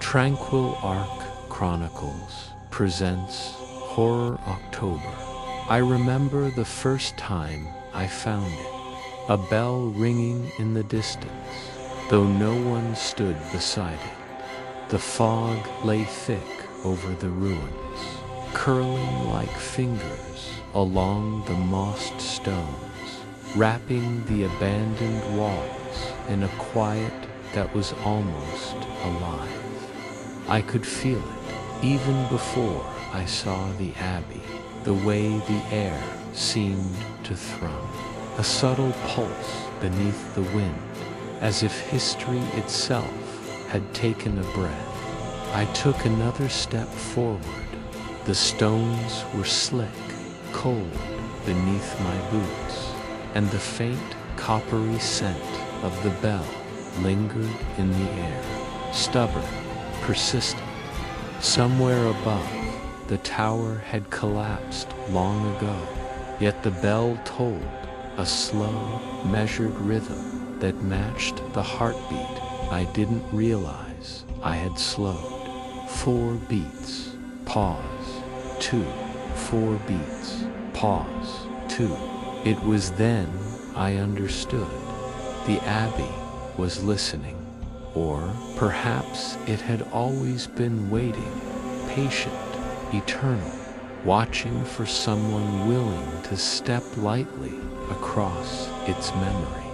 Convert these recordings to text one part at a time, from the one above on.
Tranquil Arc Chronicles presents Horror October. I remember the first time I found it, a bell ringing in the distance, though no one stood beside it. The fog lay thick over the ruins, curling like fingers along the mossed stones, wrapping the abandoned walls in a quiet that was almost alive. I could feel it even before I saw the abbey, the way the air seemed to thrum, a subtle pulse beneath the wind, as if history itself had taken a breath. I took another step forward. The stones were slick, cold beneath my boots, and the faint coppery scent of the bell lingered in the air, stubborn, persistent. Somewhere above, the tower had collapsed long ago, yet the bell tolled a slow, measured rhythm that matched the heartbeat I didn't realize I had slowed. 4 beats, pause, 2, 4 beats, pause, 2. It was then I understood. The abbey was listening, or perhaps it had always been waiting, patient, eternal, watching for someone willing to step lightly across its memory.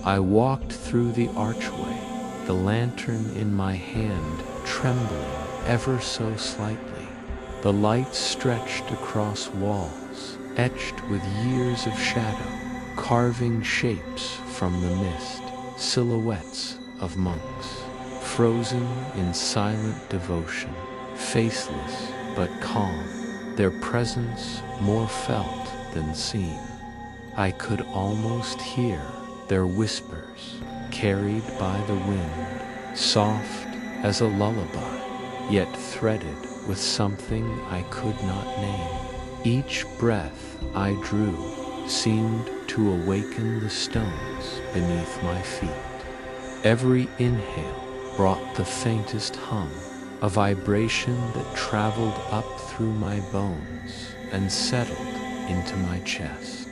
I walked through the archway, the lantern in my hand trembling ever so slightly. The light stretched across walls, etched with years of shadow, carving shapes from the mist, silhouettes of monks, frozen in silent devotion, faceless but calm, their presence more felt than seen. I could almost hear their whispers, carried by the wind, soft as a lullaby, yet threaded with something I could not name. Each breath I drew seemed to awaken the stones beneath my feet. Every inhale brought the faintest hum, a vibration that traveled up through my bones and settled into my chest.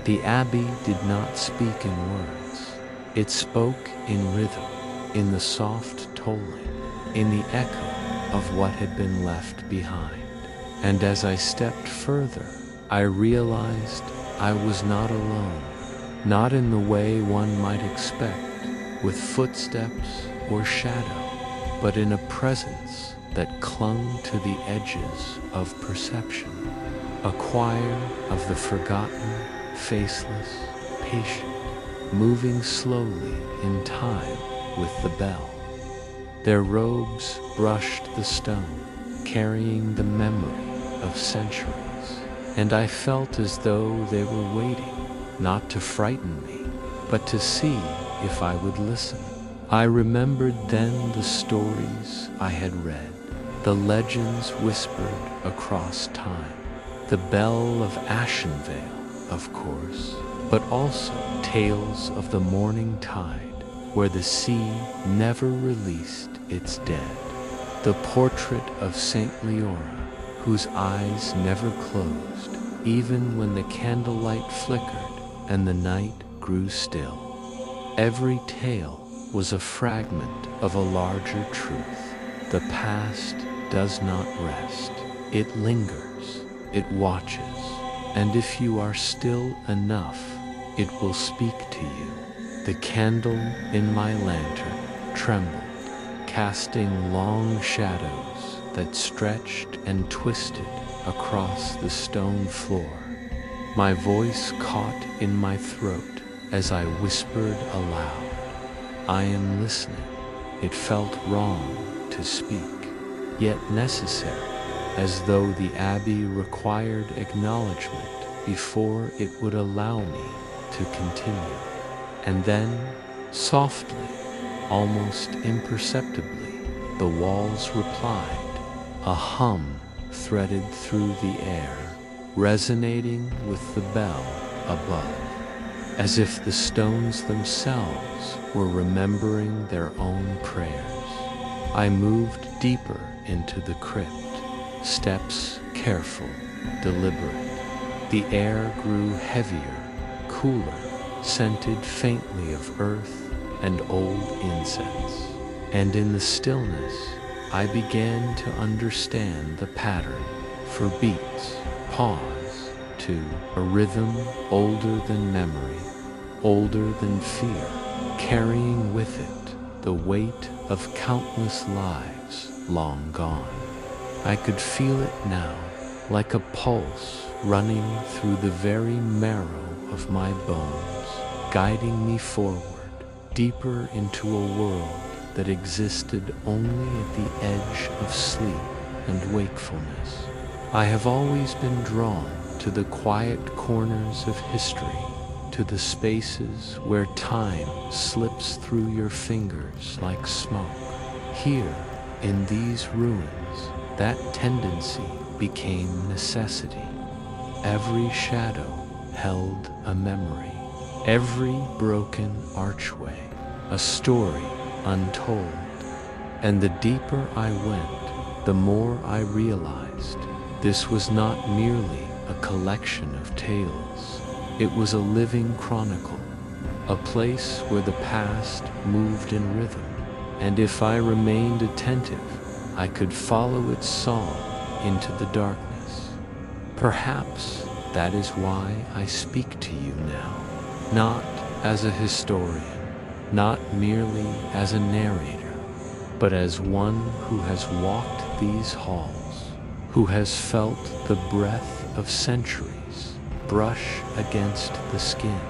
The abbey did not speak in words. It spoke in rhythm, in the soft tolling, in the echo of what had been left behind. And as I stepped further, I realized I was not alone, not in the way one might expect, with footsteps or shadow, but in a presence that clung to the edges of perception, a choir of the forgotten, faceless, patient, moving slowly in time with the bell. Their robes brushed the stone, carrying the memory of centuries, and I felt as though they were waiting, not to frighten me, but to see if I would listen. I remembered then the stories I had read, the legends whispered across time, the Bell of Ashenvale, of course, but also tales of the morning tide, where the sea never released its dead, the portrait of Saint Leora, whose eyes never closed, even when the candlelight flickered and the night grew still. Every tale was a fragment of a larger truth. The past does not rest. It lingers, it watches, and if you are still enough, it will speak to you. The candle in my lantern trembled, casting long shadows that stretched and twisted across the stone floor. My voice caught in my throat as I whispered aloud, I am listening. It felt wrong to speak, yet necessary, as though the abbey required acknowledgement before it would allow me to continue. And then, softly, almost imperceptibly, the walls replied, a hum threaded through the air, resonating with the bell above, as if the stones themselves were remembering their own prayers. I moved deeper into the crypt, steps careful, deliberate. The air grew heavier, cooler, scented faintly of earth and old incense. And in the stillness, I began to understand the pattern. For beats, pause, to a rhythm older than memory, older than fear, carrying with it the weight of countless lives long gone. I could feel it now, like a pulse running through the very marrow of my bones, guiding me forward, deeper into a world that existed only at the edge of sleep and wakefulness. I have always been drawn to the quiet corners of history, to the spaces where time slips through your fingers like smoke. Here, in these ruins, that tendency became necessity. Every shadow held a memory, every broken archway a story untold. And the deeper I went, the more I realized this was not merely a collection of tales. It was a living chronicle, a place where the past moved in rhythm, and if I remained attentive, I could follow its song into the darkness. Perhaps that is why I speak to you now, not as a historian, not merely as a narrator, but as one who has walked these halls, who has felt the breath of centuries brush against the skin,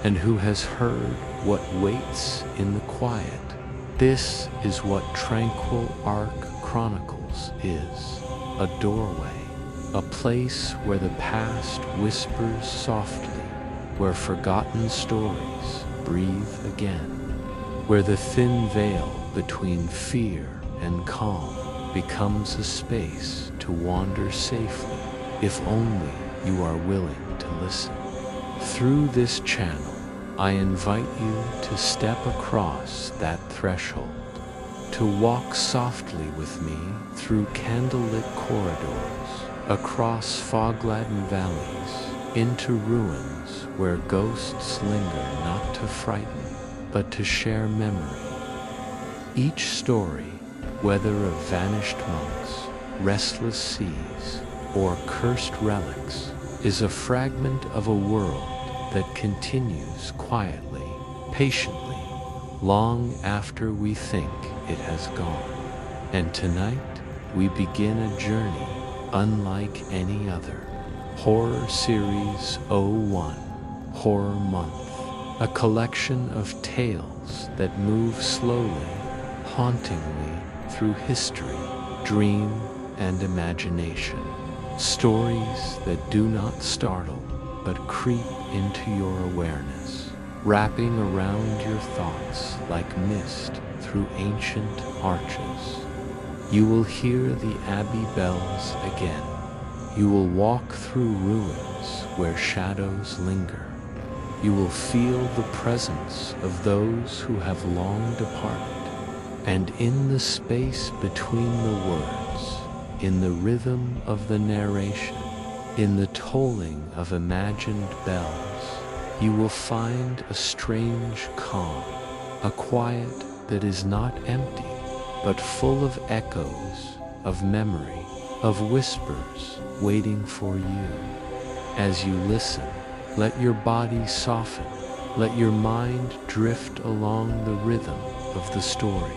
and who has heard what waits in the quiet. This is what Tranquil Arc Chronicles is, a doorway, a place where the past whispers softly, where forgotten stories breathe again, where the thin veil between fear and calm becomes a space to wander safely, if only you are willing to listen. Through this channel, I invite you to step across that threshold, to walk softly with me through candlelit corridors, across fog-laden valleys, into ruins where ghosts linger not to frighten, but to share memory. Each story, whether of vanished monks, restless seas, or cursed relics, is a fragment of a world that continues quietly, patiently, long after we think it has gone. And tonight, we begin a journey unlike any other. Horror Series 01, Horror Month, a collection of tales that move slowly, hauntingly through history, dream, and imagination. Stories that do not startle, but creep into your awareness, wrapping around your thoughts like mist through ancient arches. You will hear the abbey bells again. You will walk through ruins where shadows linger. You will feel the presence of those who have long departed. And in the space between the words, in the rhythm of the narration, in the tolling of imagined bells, you will find a strange calm, a quiet that is not empty, but full of echoes, of memory, of whispers waiting for you. As you listen, let your body soften, let your mind drift along the rhythm of the stories.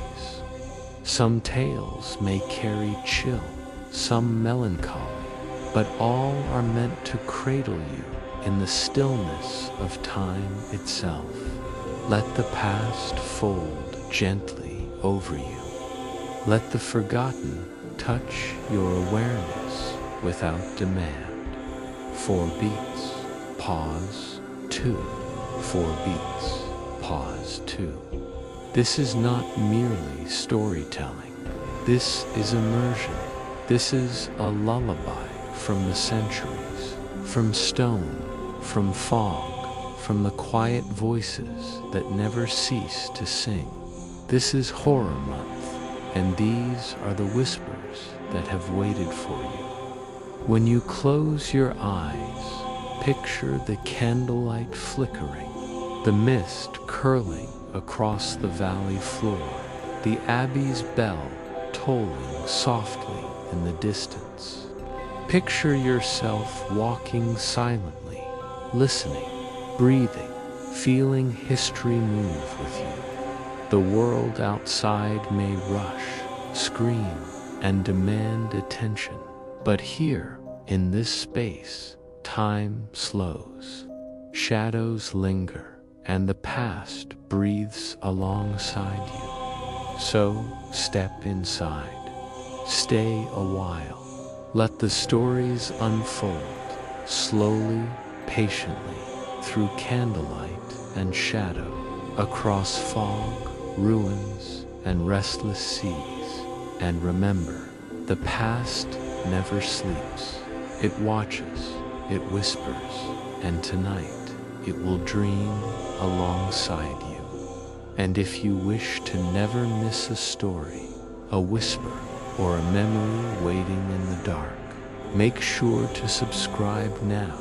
Some tales may carry chill, some melancholy, but all are meant to cradle you in the stillness of time itself. Let the past fold gently over you. Let the forgotten touch your awareness without demand. 4 beats, pause, 2. 4 beats, pause, 2. This is not merely storytelling. This is immersion. This is a lullaby from the centuries, from stone, from fog, from the quiet voices that never cease to sing. This is Horror Month, and these are the whispers that have waited for you. When you close your eyes, picture the candlelight flickering, the mist curling across the valley floor, the abbey's bell tolling softly in the distance. Picture yourself walking silently, listening, breathing, feeling history move with you. The world outside may rush, scream, and demand attention, but here, in this space, time slows. Shadows linger, and the past breathes alongside you. So, step inside. Stay a while. Let the stories unfold, slowly, patiently, through candlelight and shadow, across fog, ruins, and restless seas. And remember, the past never sleeps. It watches, it whispers, and tonight it will dream alongside you. And if you wish to never miss a story, a whisper, or a memory waiting in the dark, make sure to subscribe now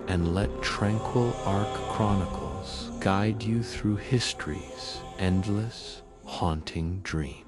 and let Tranquil Arc Chronicles guide you through history's endless, haunting dreams.